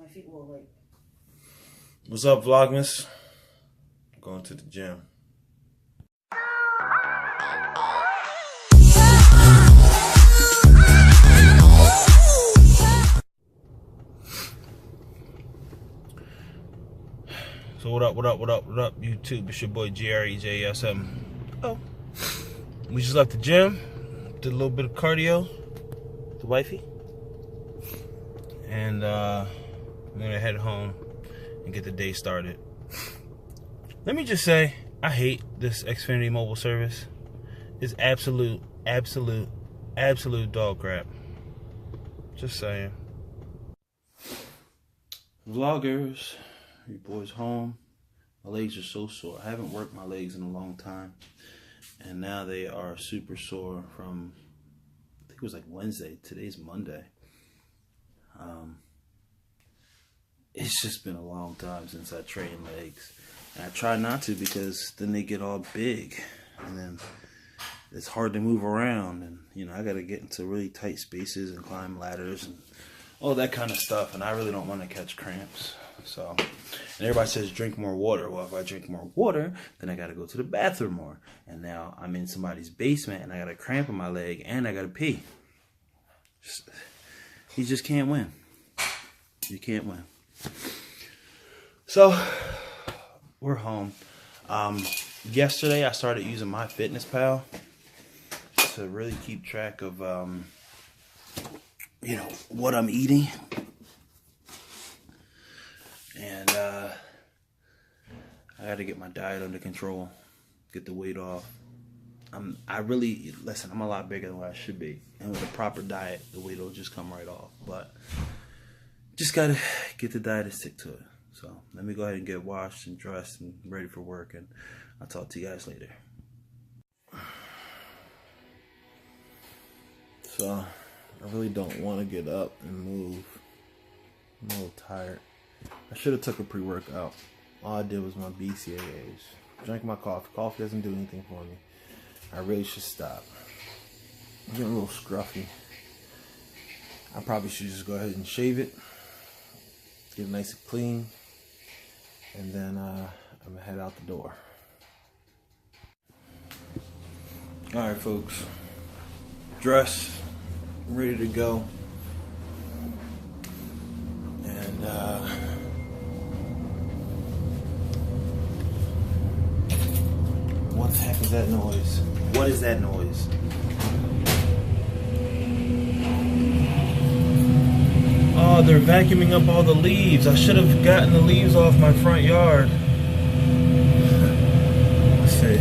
My feet will like. What's up, Vlogmas? Going to the gym. So what up, YouTube? It's your boy GREJSM. Oh. We just left the gym, did a little bit of cardio with the wifey. And I'm gonna head home and get the day started. Let me just say, I hate this Xfinity mobile service. It's absolute dog crap. Just saying. Vloggers, your boy's home. My legs are so sore. I haven't worked my legs in a long time. And now they are super sore from, I think it was like Wednesday. Today's Monday. It's just been a long time since I trained legs. And I try not to because then they get all big. And then it's hard to move around. And, you know, I got to get into really tight spaces and climb ladders and all that kind of stuff. And I really don't want to catch cramps. So, and everybody says drink more water. Well, if I drink more water, then I got to go to the bathroom more. And now I'm in somebody's basement and I got a cramp in my leg and I got to pee. You just can't win. You can't win. So, we're home. Yesterday I started using MyFitnessPal to really keep track of, you know, what I'm eating. And I got to get my diet under control, get the weight off. I really, listen, I'm a lot bigger than what I should be. And with a proper diet, the weight will just come right off. But just got to get the diet and stick to it. So let me go ahead and get washed and dressed and ready for work. And I'll talk to you guys later. So I really don't want to get up and move. I'm a little tired. I should have took a pre-workout. All I did was my BCAAs. Drank my coffee. Coffee doesn't do anything for me. I really should stop. I'm getting a little scruffy. I probably should just go ahead and shave it. Get it nice and clean. And then I'm going to head out the door. Alright, folks. Dressed. Ready to go. And what the heck is that noise? What is that noise? Oh, they're vacuuming up all the leaves. I should have gotten the leaves off my front yard. Let's see.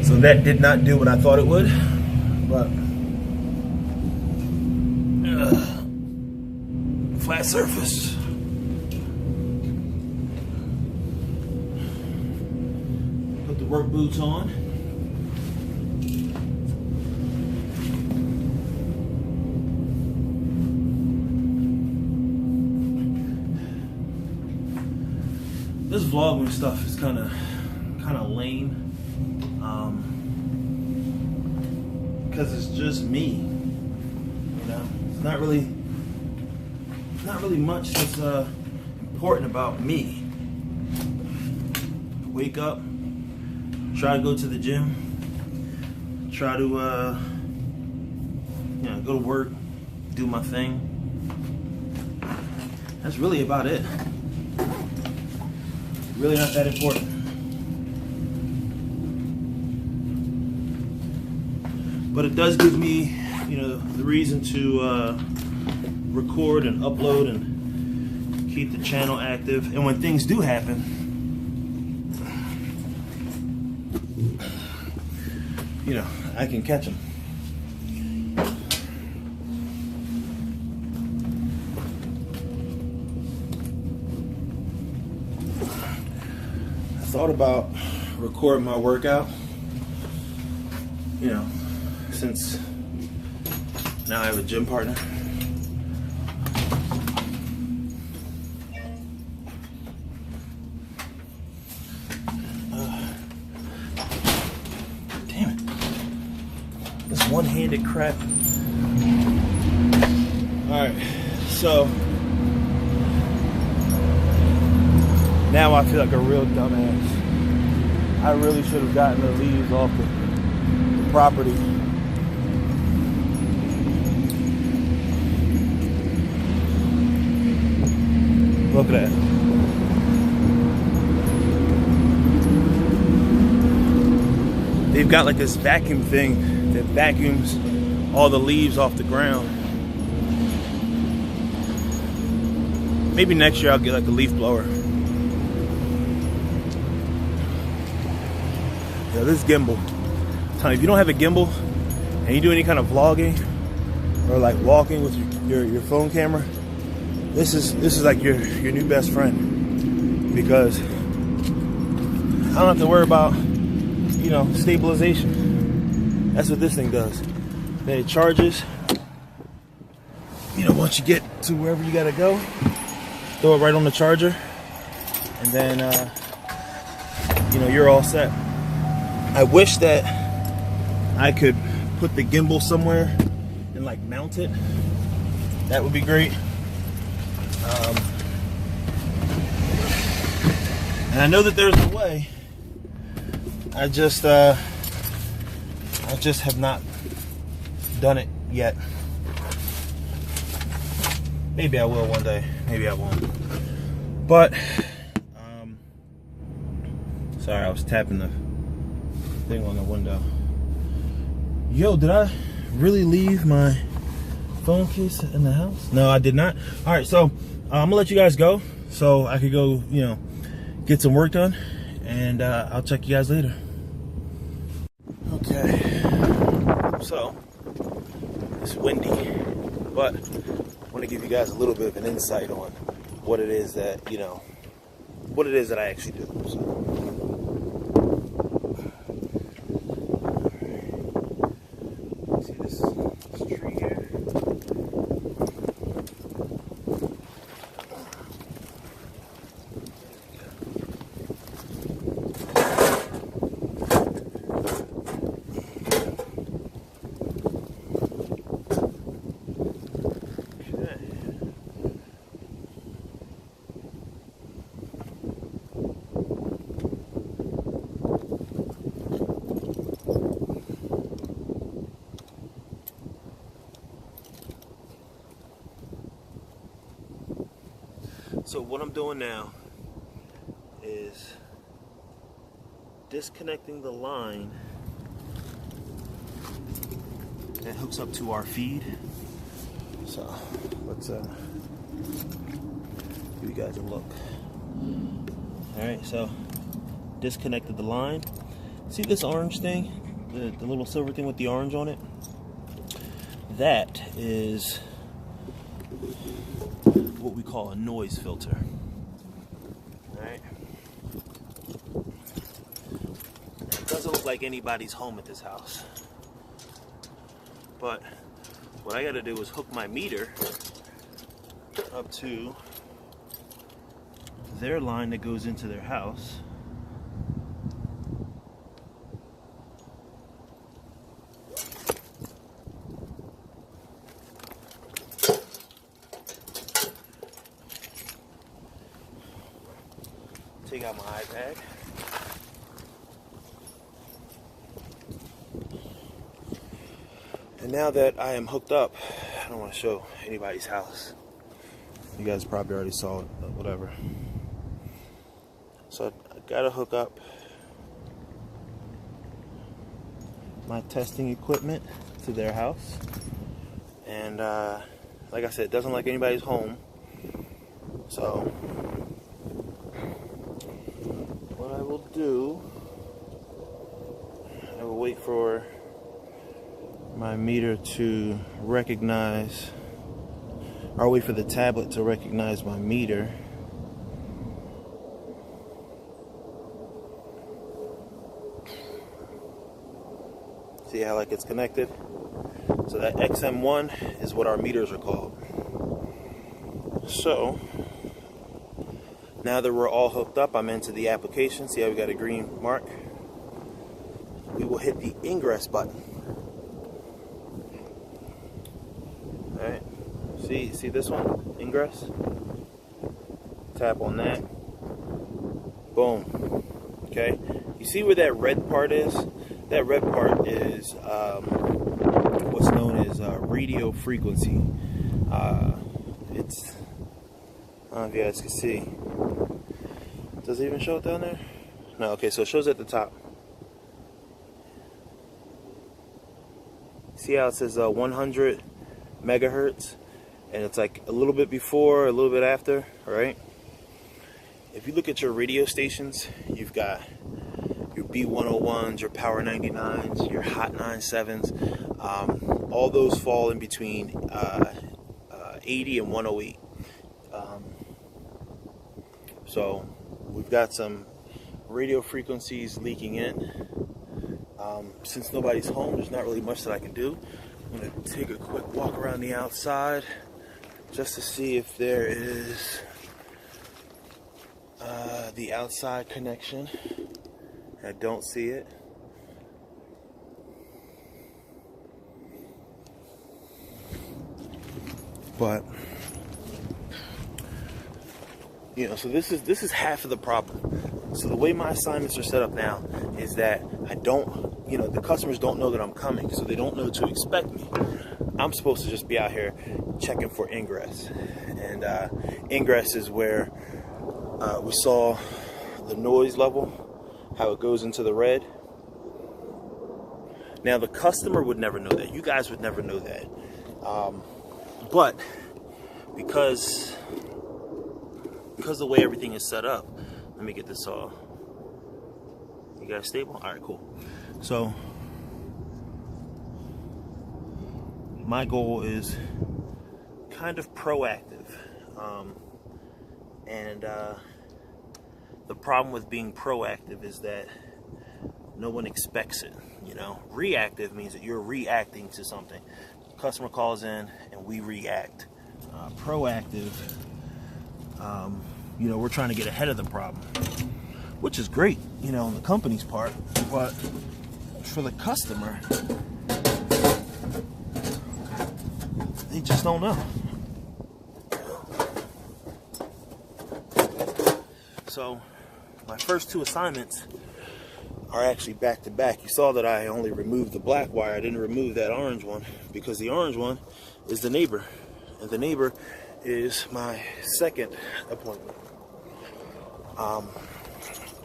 So that did not do what I thought it would, but flat surface. Put the work boots on. This Vlogmas stuff is kind of lame. Because it's just me, you know. It's not really much that's important about me. Wake up, try to go to the gym, try to you know, go to work, do my thing. That's really about it. Really not that important. But it does give me, you know, the reason to record and upload and keep the channel active. And when things do happen, you know, I can catch them. I thought about recording my workout, you know, since now I have a gym partner. one-handed crap. Alright, so now I feel like a real dumbass. I really should have gotten the leaves off the property. Look at that. They've got like this vacuum thing that vacuums all the leaves off the ground. Maybe next year I'll get like a leaf blower. Yeah, this gimbal. If you don't have a gimbal and you do any kind of vlogging or like walking with your phone camera, this is like your new best friend, because I don't have to worry about, you know, stabilization. That's what this thing does. Then it charges. You know, once you get to wherever you gotta go, throw it right on the charger, and then you know, you're all set. I wish that I could put the gimbal somewhere and like mount it. That would be great. And I know that there's a way. I just have not done it yet. Maybe I will one day. Maybe I won't. But sorry, I was tapping the thing on the window. Yo, did I really leave my phone case in the house? No, I did not. All right, so I'm gonna let you guys go so I could go, you know, get some work done, and I'll check you guys later. Okay, so it's windy, but I want to give you guys a little bit of an insight on what it is that, you know, what it is that I actually do. So, see this tree here? So what I'm doing now is disconnecting the line that hooks up to our feed. So let's give you guys a look. Alright, so disconnected the line. See this orange thing? The little silver thing with the orange on it? That is what we call a noise filter. Alright. It doesn't look like anybody's home at this house. But what I gotta do is hook my meter up to their line that goes into their house. Take out my iPad. And now that I am hooked up, I don't want to show anybody's house. You guys probably already saw it, but whatever. So I gotta hook up my testing equipment to their house. And like I said, it doesn't look like anybody's home. So what I will do, I will wait for my meter to recognize, or wait for the tablet to recognize my meter. See how like it's connected? So that XM1 is what our meters are called. So now that we're all hooked up, I'm into the application. See how we got a green mark? We will hit the ingress button. See this one? Ingress? Tap on that. Boom. Okay. You see where that red part is? That red part is what's known as radio frequency. It's, I don't know if you guys can see. Does it even show it down there? No, okay, so it shows at the top. See how it says 100 megahertz? And it's like a little bit before, a little bit after, right? If you look at your radio stations, you've got your B101s, your Power 99s, your Hot 97s. All those fall in between 80 and 108. So we've got some radio frequencies leaking in. Since nobody's home, there's not really much that I can do. I'm going to take a quick walk around the outside just to see if there is the outside connection. I don't see it. But you know, so this is half of the problem. So the way my assignments are set up now is that I don't, you know, the customers don't know that I'm coming, so they don't know to expect me. I'm supposed to just be out here checking for ingress, and ingress is where we saw the noise level, how it goes into the red. Now the customer would never know that. You guys would never know that. But because the way everything is set up, let me get this all. You guys stable? All right, cool. So my goal is kind of proactive, and the problem with being proactive is that no one expects it. You know, reactive means that you're reacting to something. Customer calls in and we react. Proactive, you know, we're trying to get ahead of the problem, which is great, you know, on the company's part, but for the customer, they just don't know. So my first two assignments are actually back to back. You saw that I only removed the black wire. I didn't remove that orange one because the orange one is the neighbor, and the neighbor is my second appointment.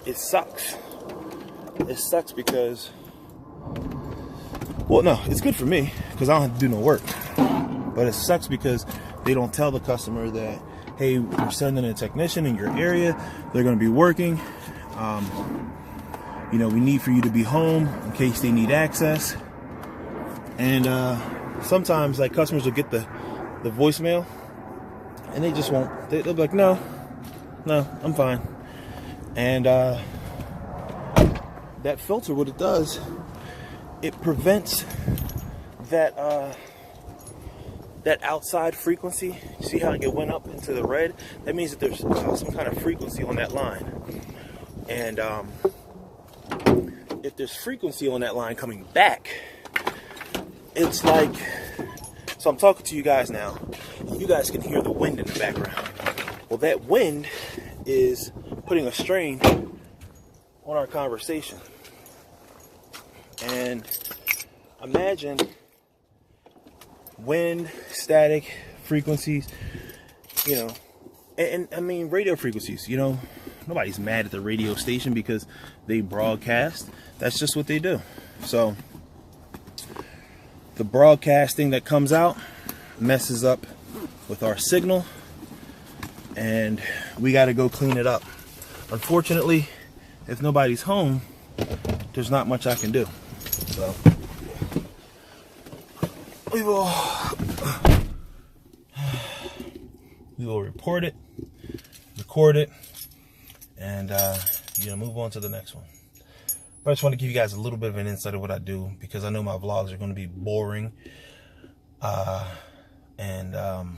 It sucks. It sucks because, well, no, it's good for me because I don't have to do no work. But it sucks because they don't tell the customer that, hey, we're sending a technician in your area. They're going to be working. You know, we need for you to be home in case they need access. And sometimes, like, customers will get the voicemail, and they just won't. They'll be like, no, I'm fine. And that filter, what it does, it prevents that that outside frequency. See how it went up into the red? That means that there's some kind of frequency on that line. And if there's frequency on that line coming back, it's like, so I'm talking to you guys now. You guys can hear the wind in the background. Well, that wind is putting a strain on our conversation. And imagine wind, static, frequencies, you know, and I mean radio frequencies, you know, nobody's mad at the radio station because they broadcast. That's just what they do. So the broadcasting that comes out messes up with our signal, and we got to go clean it up. Unfortunately, if nobody's home, there's not much I can do. So we will report it, record it, and you know, move on to the next one. But I just want to give you guys a little bit of an insight of what I do, because I know my vlogs are going to be boring, and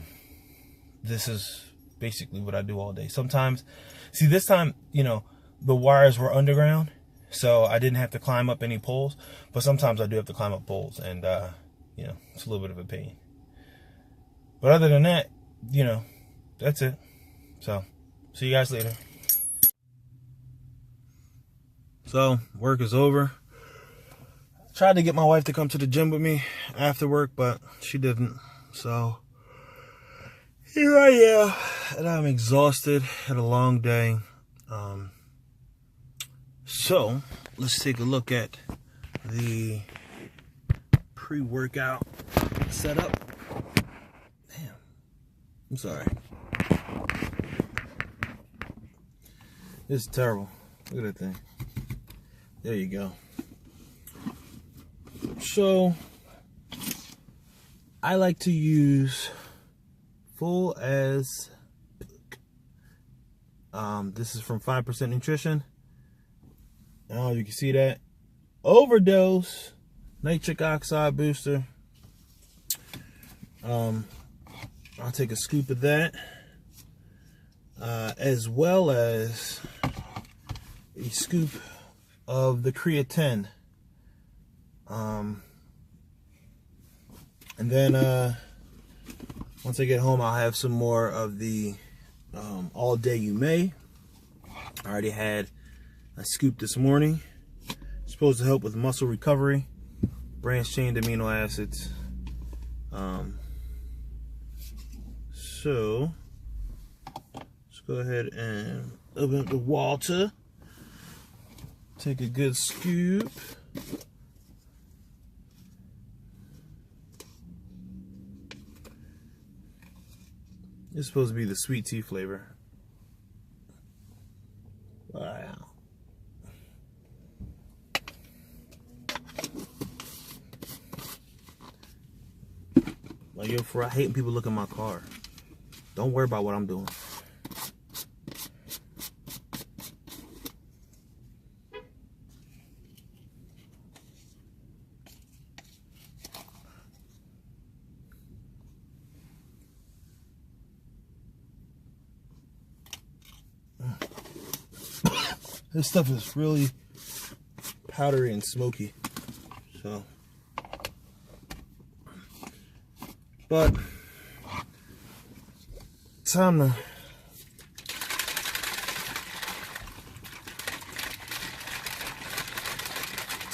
this is basically what I do all day. Sometimes, see, this time, you know, the wires were underground, so I didn't have to climb up any poles, but sometimes I do have to climb up poles, and you know, it's a little bit of a pain. But other than that, you know, that's it. So, see you guys later. So, work is over. Tried to get my wife to come to the gym with me after work, but she didn't. So, here I am, and I'm exhausted. Had a long day. So, let's take a look at the pre-workout setup. Damn, I'm sorry. This is terrible. Look at that thing. There you go. So, I like to use full as this is from 5% Nutrition. Oh, you can see that. Overdose nitric oxide booster. I'll take a scoop of that, as well as a scoop of the creatine. And then once I get home, I'll have some more of the All Day You May. I already had a scoop this morning. It's supposed to help with muscle recovery, branched chain amino acids. So let's go ahead and open up the water. Take a good scoop. It's supposed to be the sweet tea flavor. Wow. Like, yo, I hate when people look at my car. Don't worry about what I'm doing. This stuff is really powdery and smoky. So, but time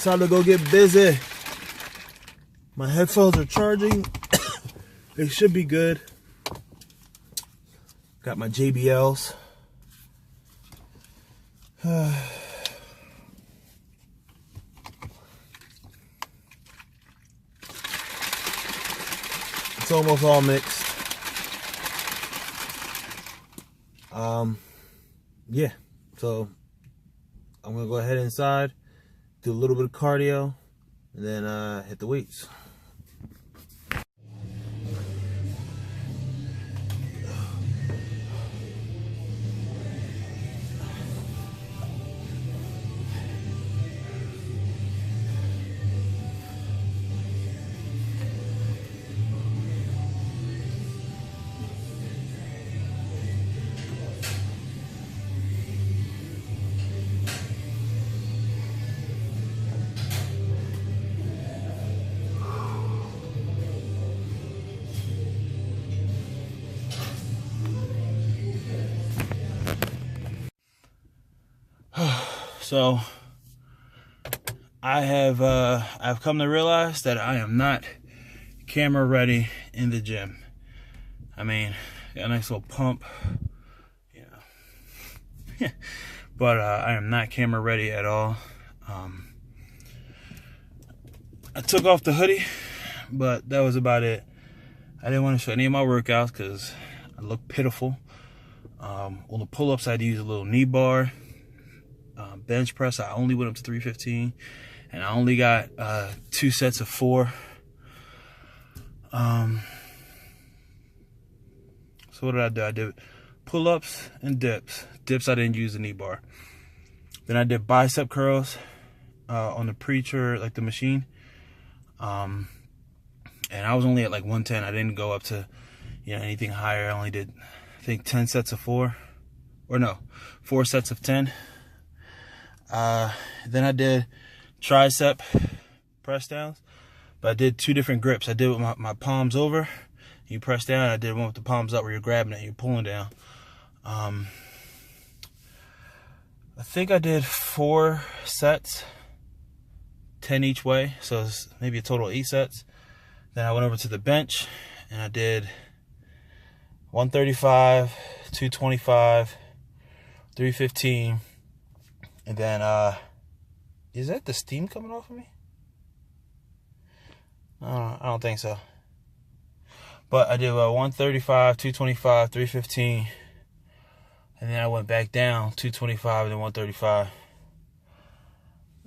to go get busy. My headphones are charging. They should be good. Got my JBLs. It's almost all mixed. Yeah, so I'm gonna go ahead inside, do a little bit of cardio, and then hit the weights. So I've come to realize that I am not camera ready in the gym. I mean, got a nice little pump, you know, but I am not camera ready at all. I took off the hoodie, but that was about it. I didn't want to show any of my workouts because I look pitiful. On the pull-ups, I had to use a little knee bar. Bench press, I only went up to 315, and I only got 2 sets of 4. So what did I do? I did pull-ups and dips. Dips, I didn't use the knee bar. Then I did bicep curls on the preacher, like the machine. And I was only at like 110. I didn't go up to, you know, anything higher. I only did, I think, 10 sets of 4, or no, 4 sets of 10. Then I did tricep press downs, but I did 2 different grips. I did with my palms over, You press down. I did one with the palms up where you're grabbing it and you're pulling down. I think I did 4 sets, 10 each way, so it's maybe a total of 8 sets. Then I went over to the bench and I did 135, 225, 315, and then is that the steam coming off of me? I don't think so. But I did 135, 225, 315, and then I went back down 225 and then 135.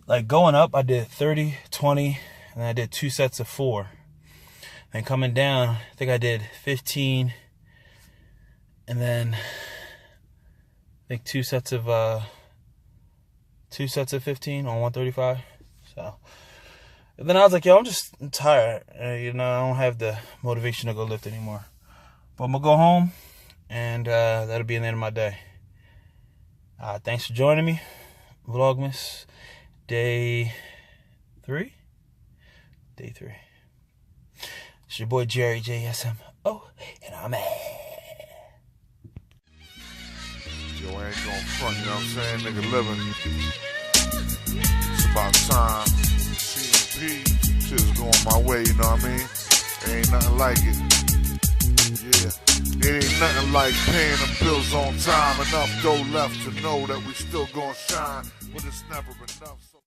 Like going up, I did 30, 20, and then I did 2 sets of 4. And coming down, I think I did 15, and then I think 2 sets of 15 on 135. So, and then I was like, yo, I'm tired. You know, I don't have the motivation to go lift anymore. But I'm gonna go home, and that'll be the end of my day. Thanks for joining me, Vlogmas, day 3. It's your boy Jerry JSMO, and I'm at. Yo, I ain't gon' front, you know what I'm saying? Nigga living. It's about time. CP, shit's going my way, you know what I mean? There ain't nothing like it. Yeah. It ain't nothing like paying them bills on time. Enough dough left to know that we still gon' shine, but it's never enough.